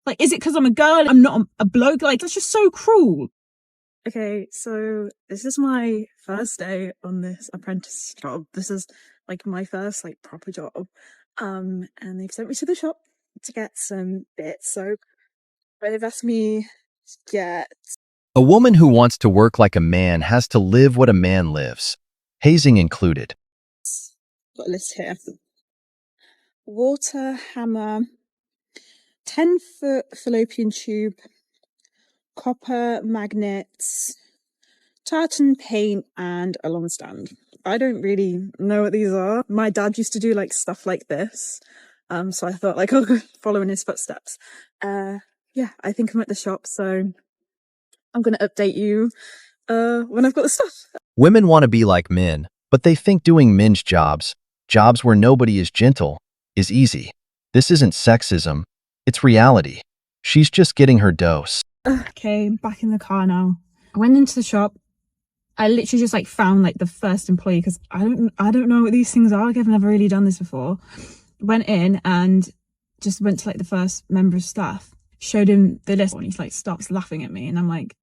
Like, is it because I'm a girl? I'm not a bloke? Like, that's just so cruel. Okay, so this is my first day on this apprentice job. This is like my first like proper job. And they've sent me to the shop to get some bits. So they've asked me to get A woman who wants to work like a man has to live what a man lives, hazing included. got a list here. Water hammer, 10-foot fallopian tube, copper magnets, tartan paint, and a long stand. I don't really know what these are. My dad used to do like stuff like this. So I thought like I'll go follow in his footsteps. Yeah, I think I'm at the shop, so I'm gonna update you when I've got the stuff. Women want to be like men, but they think doing men's jobs where nobody is gentle, is easy. This isn't sexism, it's reality. She's just getting her dose. Okay, back in the car now. I went into the shop. I literally just like found like the first employee because I don't know what these things are. Like I've never really done this before. Went in and just went to like the first member of staff, showed him the list, and he like stops laughing at me, and I'm like,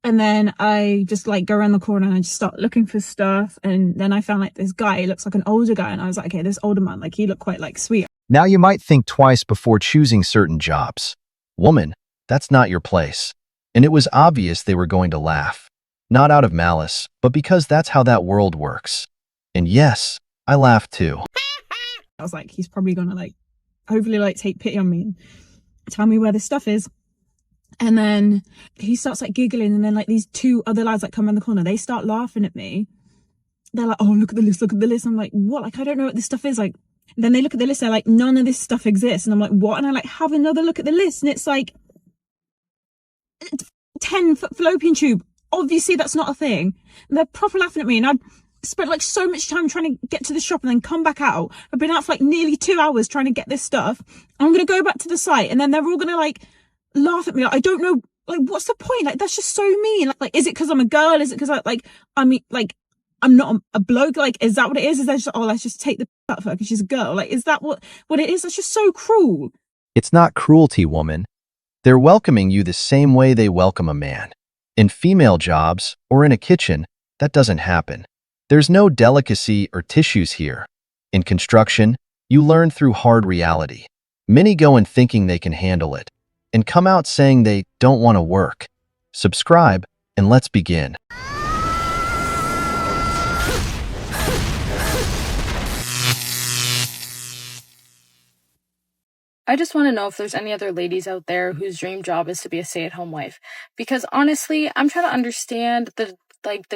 and then I just like go around the corner and I just start looking for stuff, and then I found like this guy. He looks like an older guy, and I was like, okay, this older man, like he looked quite like sweet. Now you might think twice before choosing certain jobs. Woman, that's not your place. And it was obvious they were going to laugh. Not out of malice, but because that's how that world works. And yes, I laughed too. I was like, he's probably gonna like, hopefully like take pity on me and tell me where this stuff is. And then he starts like giggling, and then like these two other lads that come around the corner, they start laughing at me. They're like, oh, look at the list, look at the list. I'm like, what? Like, I don't know what this stuff is. Like, and then they look at the list, they're like, none of this stuff exists. And I'm like, what? And I like have another look at the list, and it's like 10-foot fallopian tube. Obviously that's not a thing. And they're proper laughing at me, and I've spent like so much time trying to get to the shop and then come back out. I've been out for like nearly 2 hours trying to get this stuff. I'm gonna go back to the site, and then they're all gonna like laugh at me. Like, I don't know, like what's the point? Like that's just so mean. Like is it because I'm a girl? Is it because I mean like I'm not a bloke? Like is that what it is? Is that just, oh, let's just take the out of her because she's a girl? Like is that what it is? That's just so cruel. It's not cruelty, woman. They're welcoming you the same way they welcome a man. In female jobs or in a kitchen, that doesn't happen. There's no delicacy or tissues here. In construction, you learn through hard reality. Many go in thinking they can handle it and come out saying they don't want to work. Subscribe and let's begin. I just want to know if there's any other ladies out there whose dream job is to be a stay-at-home wife. Because honestly, I'm trying to understand the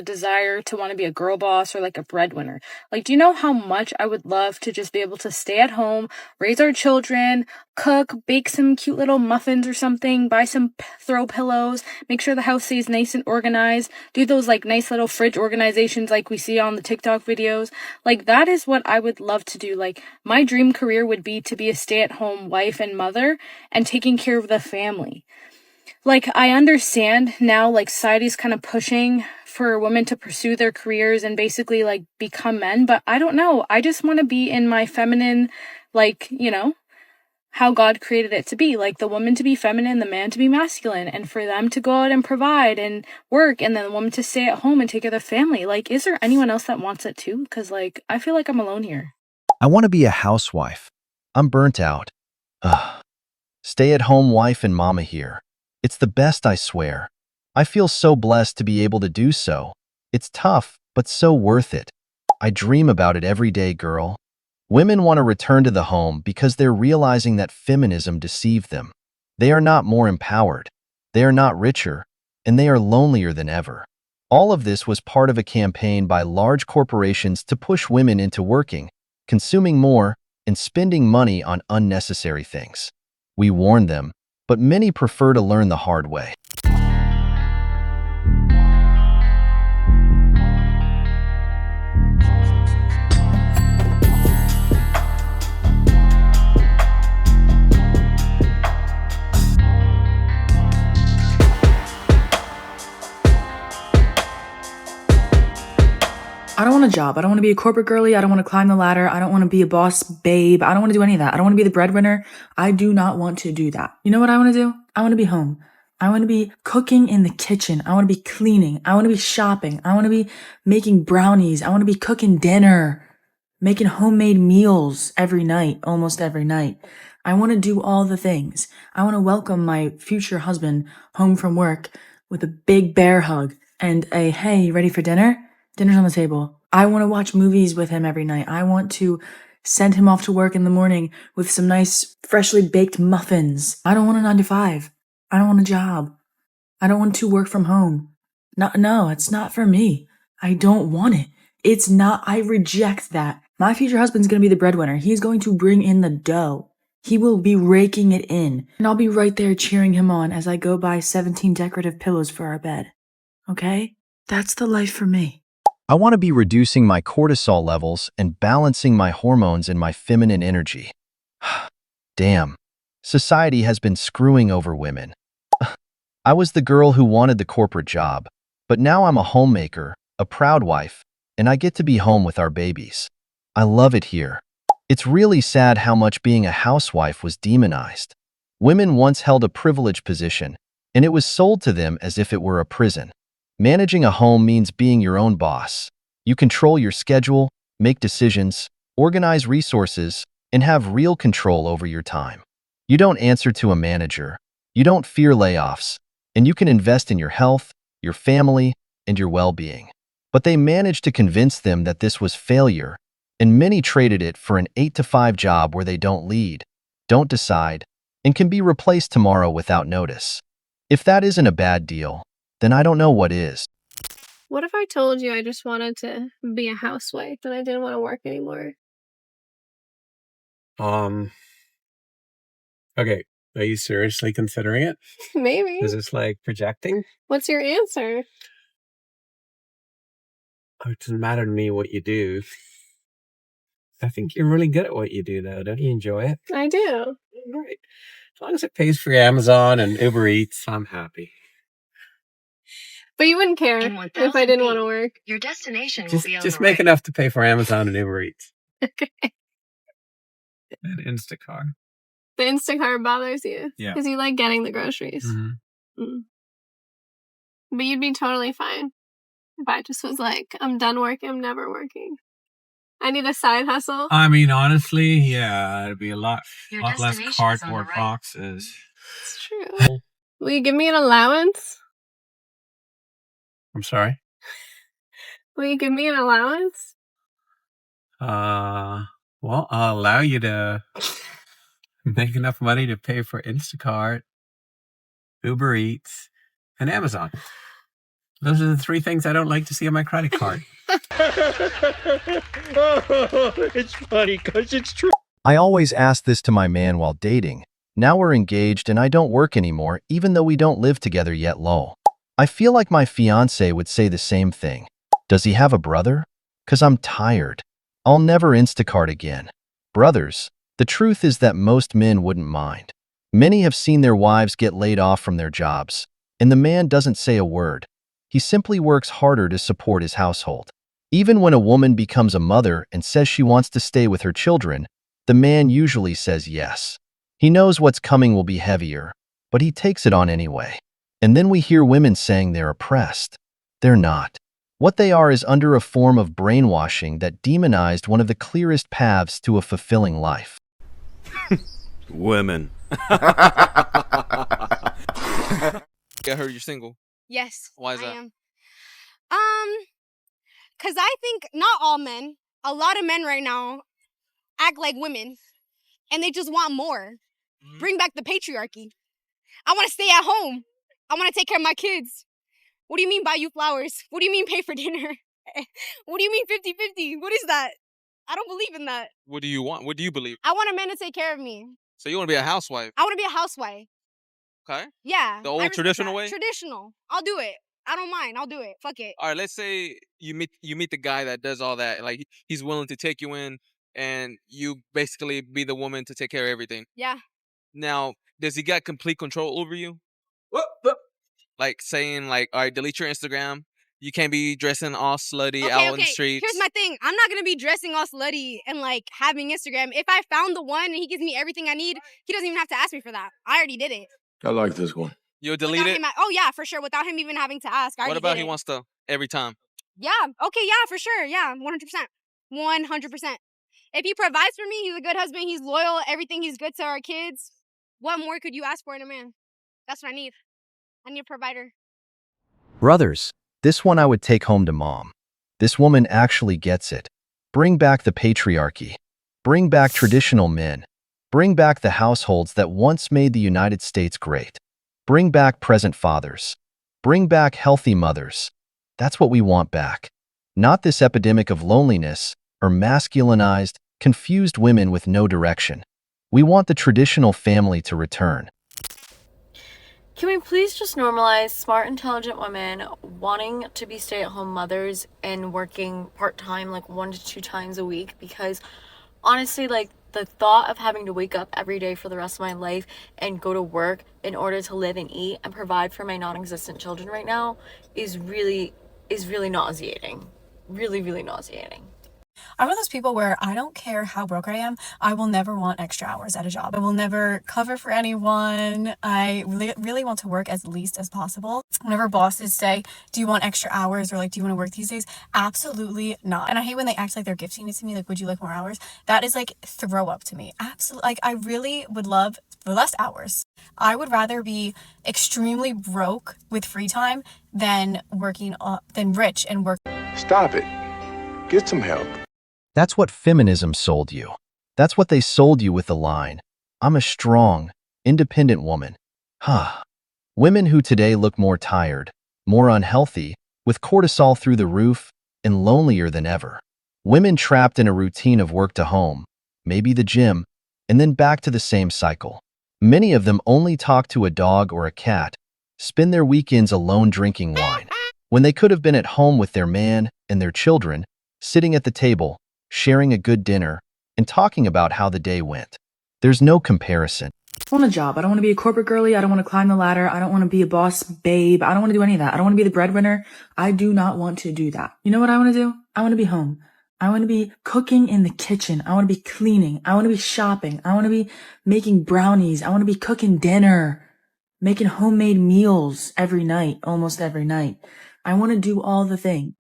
desire to want to be a girl boss or like a breadwinner. Like, do you know how much I would love to just be able to stay at home, raise our children, cook, bake some cute little muffins or something, buy some throw pillows, make sure the house stays nice and organized, do those like nice little fridge organizations like we see on the TikTok videos. Like, that is what I would love to do. Like, my dream career would be to be a stay-at-home wife and mother and taking care of the family. Like, I understand now, like, society's kind of pushing for women to pursue their careers and basically, like, become men, but I don't know. I just want to be in my feminine, like, you know, how God created it to be. Like, the woman to be feminine, the man to be masculine, and for them to go out and provide and work, and then the woman to stay at home and take care of their family. Like, is there anyone else that wants it too? Because, like, I feel like I'm alone here. I want to be a housewife. I'm burnt out. Stay-at-home wife and mama here. It's the best, I swear. I feel so blessed to be able to do so. It's tough, but so worth it. I dream about it every day, girl. Women want to return to the home because they're realizing that feminism deceived them. They are not more empowered. They are not richer, and they are lonelier than ever. All of this was part of a campaign by large corporations to push women into working, consuming more, and spending money on unnecessary things. We warned them, but many prefer to learn the hard way. I don't want want a job. I don't want to be a corporate girly. I don't want to climb the ladder. I don't want to be a boss babe. I don't want to do any of that. I don't want to be the breadwinner. I do not want to do that. You know what I want to do? I want to be home. I want to be cooking in the kitchen. I want to be cleaning. I want to be shopping. I want to be making brownies. I want to be cooking dinner, making homemade meals every night, almost every night. I want to do all the things. I want to welcome my future husband home from work with a big bear hug and a, hey, you ready for dinner? Dinner's on the table. I want to watch movies with him every night. I want to send him off to work in the morning with some nice, freshly baked muffins. I don't want a 9-to-5. I don't want a job. I don't want to work from home. No, it's not for me. I don't want it. It's not, I reject that. My future husband's going to be the breadwinner. He's going to bring in the dough. He will be raking it in. And I'll be right there cheering him on as I go buy 17 decorative pillows for our bed. Okay? That's the life for me. I want to be reducing my cortisol levels and balancing my hormones and my feminine energy. Damn. Society has been screwing over women. I was the girl who wanted the corporate job, but now I'm a homemaker, a proud wife, and I get to be home with our babies. I love it here. It's really sad how much being a housewife was demonized. Women once held a privileged position, and it was sold to them as if it were a prison. Managing a home means being your own boss. You control your schedule, make decisions, organize resources, and have real control over your time. You don't answer to a manager. You don't fear layoffs, and you can invest in your health, your family, and your well-being. But they managed to convince them that this was failure, and many traded it for an 8-to-5 job where they don't lead, don't decide, and can be replaced tomorrow without notice. If that isn't a bad deal, then I don't know what is. What if I told you I just wanted to be a housewife and I didn't want to work anymore? Okay. Are you seriously considering it? Maybe. Is this like projecting? What's your answer? Oh, it doesn't matter to me what you do. I think you're really good at what you do, though. Don't you enjoy it? I do. Right. As long as it pays for your Amazon and Uber Eats, I'm happy. But you wouldn't care In if I didn't want to 1000 work. Your destination will Just, be on just the make right. enough to pay for Amazon and Uber Eats. Okay. And Instacart. The Instacart bothers you. Yeah. Because you like getting the groceries. Mm-hmm. Mm. But you'd be totally fine if I just was like, I'm done working, I'm never working. I need a side hustle. I mean, honestly, yeah, it'd be a lot Your less destination is cardboard on the right. boxes. It's true. Will you give me an allowance? I'm sorry? Will you give me an allowance? Well, I'll allow you to make enough money to pay for Instacart, Uber Eats, and Amazon. Those are the 3 things I don't like to see on my credit card. It's funny because it's true. I always ask this to my man while dating. Now we're engaged and I don't work anymore, even though we don't live together yet. Lol. I feel like my fiance would say the same thing. Does he have a brother? 'Cause I'm tired. I'll never Instacart again. Brothers, the truth is that most men wouldn't mind. Many have seen their wives get laid off from their jobs, and the man doesn't say a word. He simply works harder to support his household. Even when a woman becomes a mother and says she wants to stay with her children, the man usually says yes. He knows what's coming will be heavier, but he takes it on anyway. And then we hear women saying they're oppressed. They're not. What they are is under a form of brainwashing that demonized one of the clearest paths to a fulfilling life. Women. I heard you're single. Yes. Why is I that? am. Cause I think not all men, a lot of men right now act like women and they just want more. Mhm. Bring back the patriarchy. I want to stay at home. I want to take care of my kids. What do you mean buy you flowers? What do you mean pay for dinner? What do you mean 50-50? What is that? I don't believe in that. What do you want? What do you believe? I want a man to take care of me. So you want to be a housewife? I want to be a housewife. Okay. Yeah. The I old respect traditional that. way? Traditional. I'll do it. I don't mind. I'll do it. Fuck it. All right. Let's say you meet the guy that does all that. Like he's willing to take you in, and you basically be the woman to take care of everything. Yeah. Now, does he got complete control over you? Like saying like, all right, delete your Instagram. You can't be dressing all slutty Okay, out on okay. the streets. Here's my thing. I'm not gonna be dressing all slutty and like having Instagram. If I found the one and he gives me everything I need, he doesn't even have to ask me for that. I already did it. I like this one. You'll delete Without it? him, oh yeah, for sure. Without him even having to ask. I What already about did he it. wants to every time? Yeah. Okay. Yeah. For sure. Yeah. 100%. 100%. If he provides for me, he's a good husband. He's loyal. Everything. He's good to our kids. What more could you ask for in a man? That's what I need. I need a provider. Brothers, this one I would take home to mom. This woman actually gets it. Bring back the patriarchy. Bring back traditional men. Bring back the households that once made the United States great. Bring back present fathers. Bring back healthy mothers. That's what we want back. Not this epidemic of loneliness or masculinized, confused women with no direction. We want the traditional family to return. Can we please just normalize smart, intelligent women wanting to be stay-at-home mothers and working part-time like 1 to 2 times a week? Because honestly, like, the thought of having to wake up every day for the rest of my life and go to work in order to live and eat and provide for my non-existent children right now is really nauseating. Really nauseating. I'm one of those people where I don't care how broke I am. I will never want extra hours at a job. I will never cover for anyone. I really want to work as least as possible. Whenever bosses say, do you want extra hours or like, do you want to work these days? Absolutely not. And I hate when they act like they're gifting it to me. Like, would you like more hours? That is like throw up to me. Absolutely. Like, I really would love the less hours. I would rather be extremely broke with free time than rich and work. Stop it. Get some help. That's what feminism sold you. That's what they sold you with the line, I'm a strong, independent woman. Women who today look more tired, more unhealthy, with cortisol through the roof, and lonelier than ever. Women trapped in a routine of work to home, maybe the gym, and then back to the same cycle. Many of them only talk to a dog or a cat, spend their weekends alone drinking wine, when they could have been at home with their man and their children, sitting at the table, sharing a good dinner, and talking about how the day went. There's no comparison. I want a job. I don't want to be a corporate girly. I don't want to climb the ladder. I don't want to be a boss babe. I don't want to do any of that. I don't want to be the breadwinner. I do not want to do that. You know what I want to do? I want to be home. I want to be cooking in the kitchen. I want to be cleaning. I want to be shopping. I want to be making brownies. I want to be cooking dinner, making homemade meals every night, almost every night. I want to do all the things.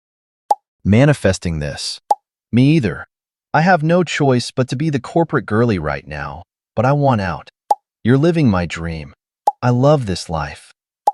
Manifesting this. Me either. I have no choice but to be the corporate girly right now, but I want out. You're living my dream. I love this life.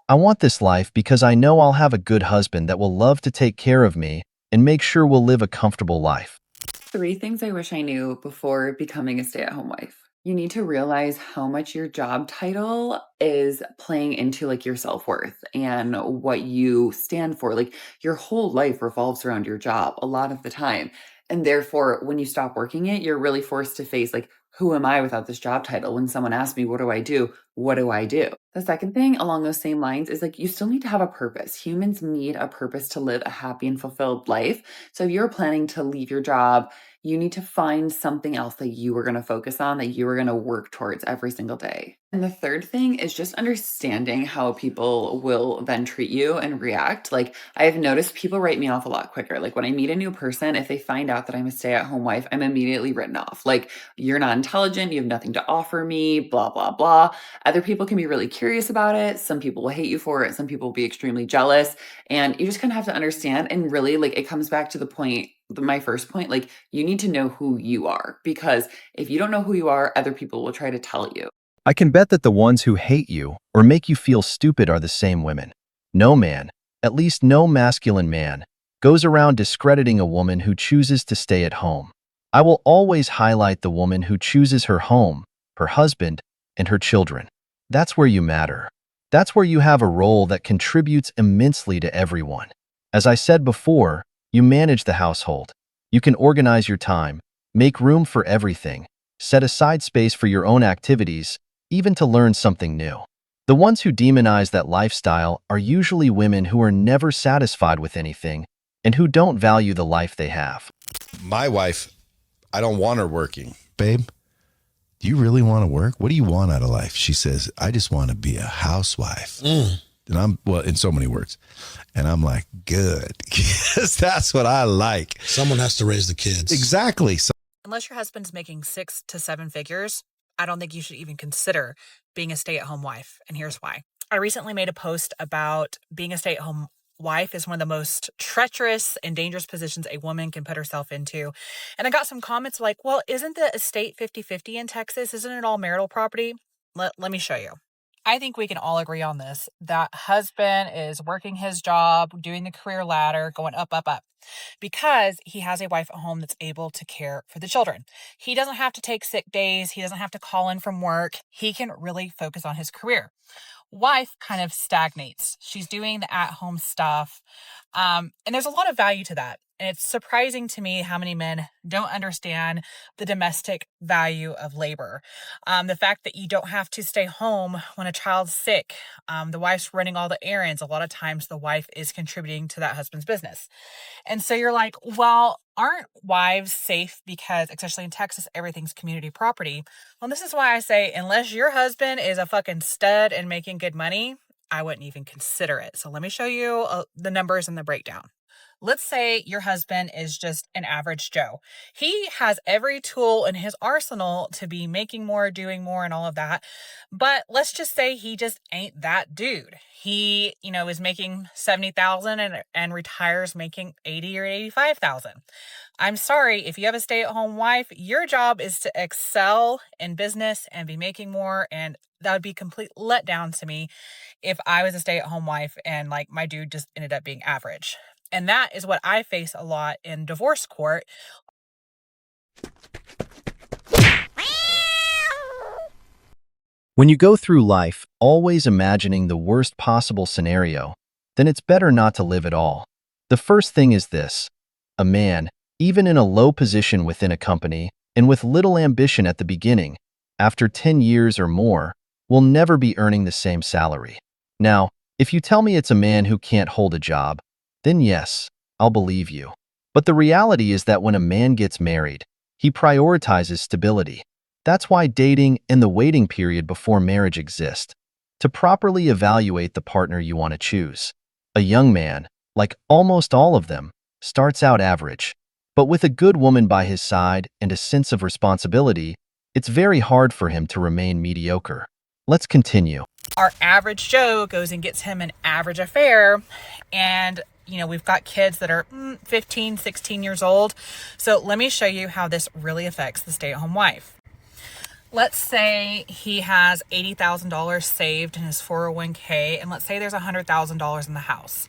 I want this life because I know I'll have a good husband that will love to take care of me and make sure we'll live a comfortable life. 3 things I wish I knew before becoming a stay-at-home wife. You need to realize how much your job title is playing into like your self-worth and what you stand for. Like your whole life revolves around your job a lot of the time. And therefore, when you stop working it, you're really forced to face like, who am I without this job title? When someone asks me, what do I do? What do I do? The second thing along those same lines is like, you still need to have a purpose. Humans need a purpose to live a happy and fulfilled life. So if you're planning to leave your job, you need to find something else that you are going to focus on, that you are going to work towards every single day. And the third thing is just understanding how people will then treat you and react. Like I've noticed people write me off a lot quicker. Like when I meet a new person, if they find out that I'm a stay-at-home wife, I'm immediately written off. Like you're not intelligent, you have nothing to offer me, blah, blah, blah. Other people can be really curious about it. Some people will hate you for it. Some people will be extremely jealous. And you just kind of have to understand. And really, like, it comes back to the point, my first point, like, you need to know who you are. Because if you don't know who you are, other people will try to tell you. I can bet that the ones who hate you or make you feel stupid are the same women. No man, at least no masculine man, goes around discrediting a woman who chooses to stay at home. I will always highlight the woman who chooses her home, her husband, and her children. That's where you matter. That's where you have a role that contributes immensely to everyone. As I said before, you manage the household. You can organize your time, make room for everything, set aside space for your own activities, even to learn something new. The ones who demonize that lifestyle are usually women who are never satisfied with anything and who don't value the life they have. My wife, I don't want her working. Babe, do you really want to work? What do you want out of life? She says, I just want to be a housewife. And I'm, well, in so many words. And I'm like, good, because that's what I like. Someone has to raise the kids. Exactly. Unless your husband's making 6 to 7 figures, I don't think you should even consider being a stay-at-home wife. And here's why. I recently made a post about being a stay-at-home wife is one of the most treacherous and dangerous positions a woman can put herself into. And I got some comments like, well, isn't the estate 50-50 in Texas? Isn't it all marital property? Let me show you. I think we can all agree on this, that husband is working his job, doing the career ladder, going up, up, up, because he has a wife at home that's able to care for the children. He doesn't have to take sick days. He doesn't have to call in from work. He can really focus on his career. Wife kind of stagnates. She's doing the at-home stuff. And there's a lot of value to that. And it's surprising to me how many men don't understand the domestic value of labor. The fact that you don't have to stay home when a child's sick. The wife's running all the errands. A lot of times the wife is contributing to that husband's business. And so you're like, well, aren't wives safe because, especially in Texas, everything's community property? Well, this is why I say, unless your husband is a fucking stud and making good money, I wouldn't even consider it. So let me show you the numbers and the breakdown. Let's say your husband is just an average Joe. He has every tool in his arsenal to be making more, doing more, and all of that. But let's just say he just ain't that dude. He, is making $70,000 and retires making $80,000 or $85,000. I'm sorry, if you have a stay-at-home wife, your job is to excel in business and be making more, and that would be complete letdown to me if I was a stay-at-home wife and my dude just ended up being average. And that is what I face a lot in divorce court. When you go through life always imagining the worst possible scenario, then it's better not to live at all. The first thing is this: a man, even in a low position within a company and with little ambition at the beginning, after 10 years or more, will never be earning the same salary. Now, if you tell me it's a man who can't hold a job, then yes, I'll believe you. But the reality is that when a man gets married, he prioritizes stability. That's why dating and the waiting period before marriage exist, to properly evaluate the partner you want to choose. A young man, like almost all of them, starts out average. But with a good woman by his side and a sense of responsibility, it's very hard for him to remain mediocre. Let's continue. Our average Joe goes and gets him an average affair, and we've got kids that are 15, 16 years old. So let me show you how this really affects the stay-at-home wife. Let's say he has $80,000 saved in his 401k, and let's say there's $100,000 in the house.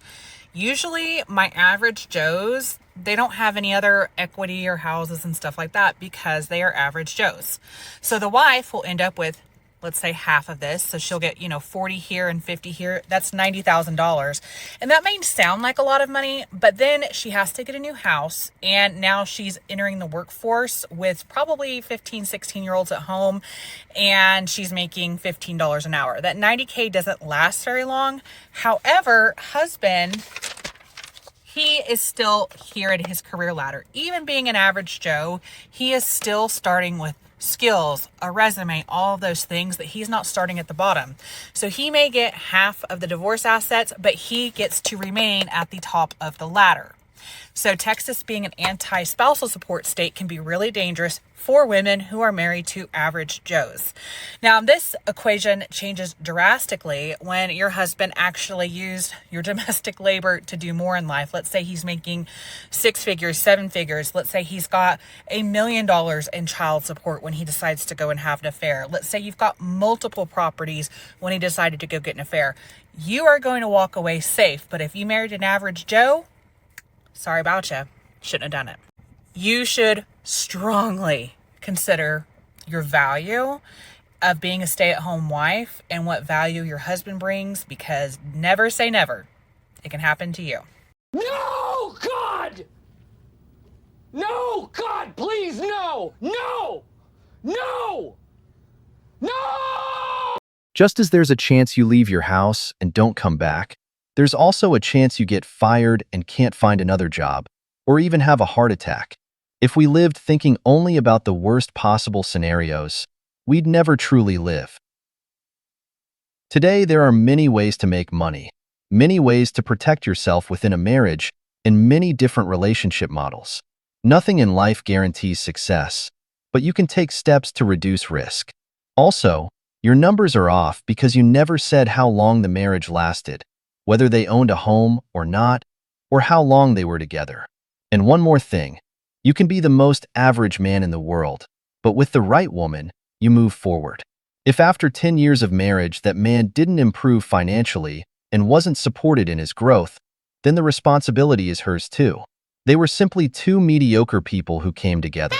Usually my average Joes, they don't have any other equity or houses and stuff like that because they are average Joes. So the wife will end up with, let's say, half of this. So she'll get, 40 here and 50 here. That's $90,000. And that may sound like a lot of money, but then she has to get a new house. And now she's entering the workforce with probably 15, 16-year-olds at home. And she's making $15 an hour. That $90K doesn't last very long. However, husband, he is still here at his career ladder. Even being an average Joe, he is still starting with skills, a resume, all of those things, that he's not starting at the bottom. So he may get half of the divorce assets, but he gets to remain at the top of the ladder. So Texas, being an anti-spousal support state, can be really dangerous for women who are married to average Joes. Now, this equation changes drastically when your husband actually used your domestic labor to do more in life. Let's say he's making 6 figures, 7 figures. Let's say he's got $1 million in child support when he decides to go and have an affair. Let's say you've got multiple properties when he decided to go get an affair. You are going to walk away safe. But if you married an average Joe, sorry about you, shouldn't have done it. You should strongly consider your value of being a stay-at-home wife and what value your husband brings, because never say never. It can happen to you. No, God! No, God, please, no! No! No! No! Just as there's a chance you leave your house and don't come back, there's also a chance you get fired and can't find another job, or even have a heart attack. If we lived thinking only about the worst possible scenarios, we'd never truly live. Today, there are many ways to make money, many ways to protect yourself within a marriage, and many different relationship models. Nothing in life guarantees success, but you can take steps to reduce risk. Also, your numbers are off because you never said how long the marriage lasted, whether they owned a home or not, or how long they were together. And one more thing, you can be the most average man in the world, but with the right woman, you move forward. If after 10 years of marriage that man didn't improve financially and wasn't supported in his growth, then the responsibility is hers too. They were simply two mediocre people who came together.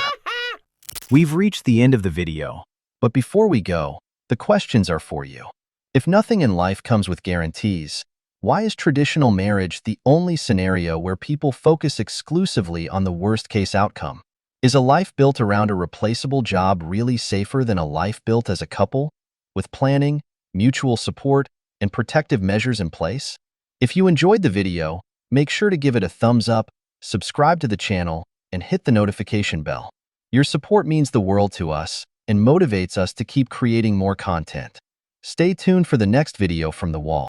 We've reached the end of the video, but before we go, the questions are for you. If nothing in life comes with guarantees, why is traditional marriage the only scenario where people focus exclusively on the worst-case outcome? Is a life built around a replaceable job really safer than a life built as a couple, with planning, mutual support, and protective measures in place? If you enjoyed the video, make sure to give it a thumbs up, subscribe to the channel, and hit the notification bell. Your support means the world to us and motivates us to keep creating more content. Stay tuned for the next video from the wall.